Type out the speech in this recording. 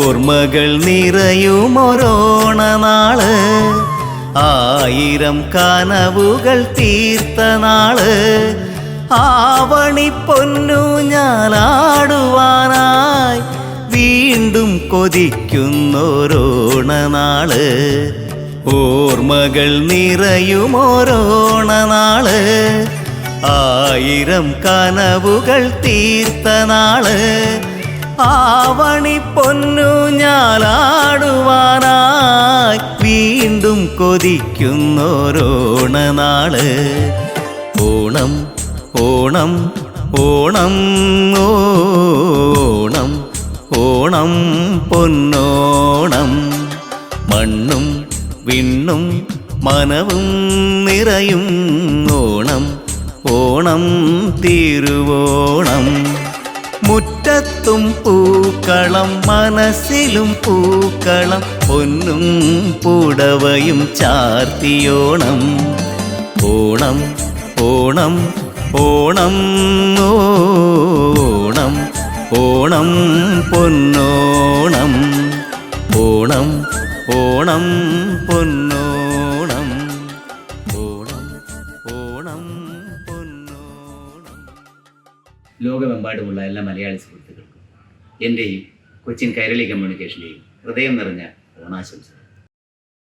ഓർമ്മകൾ നിറയുമൊരോണനാള്, 1000 കനവുകൾ തീർത്ത നാള്. ആവണി പൊന്നു ഞാലാടുവാനായി വീണ്ടും കൊതിക്കുന്നോരോണനാള്. ഓർമ്മകൾ നിറയുമോരോണനാള്, 1000 കനവുകൾ തീർത്ത നാള്. ആവണി പൊന്നു ഞാലാടുവാനായി വീണ്ടും കൊതിക്കുന്നോരോണനാള്. ഓണം ഓണം ഓണം ഓണം ഓണം പൊന്നോണം. മണ്ണും വിണ്ണും മനവും നിറയും ഓണം ഓണം തിരുവോണം. മുറ്റത്തും പൂക്കളം മനസ്സിലും പൂക്കളം, പൊന്നും പുടവയും ചാർത്തിയോണം. ഓണം ഓണം ഓണം ഓണം ഓണം പൊന്നോണം. ഓണം ഓണം പൊന്നോണം. ഓണം ഓണം പൊന്നോണം. ലോകമെമ്പാടുമുള്ള എല്ലാ മലയാളി സുഹൃത്തുക്കൾക്കും എൻ്റെയും കൊച്ചിൻ കൈരളി കമ്മ്യൂണിക്കേഷൻ്റെയും ഹൃദയം നിറഞ്ഞ ഓണാശംസകൾ.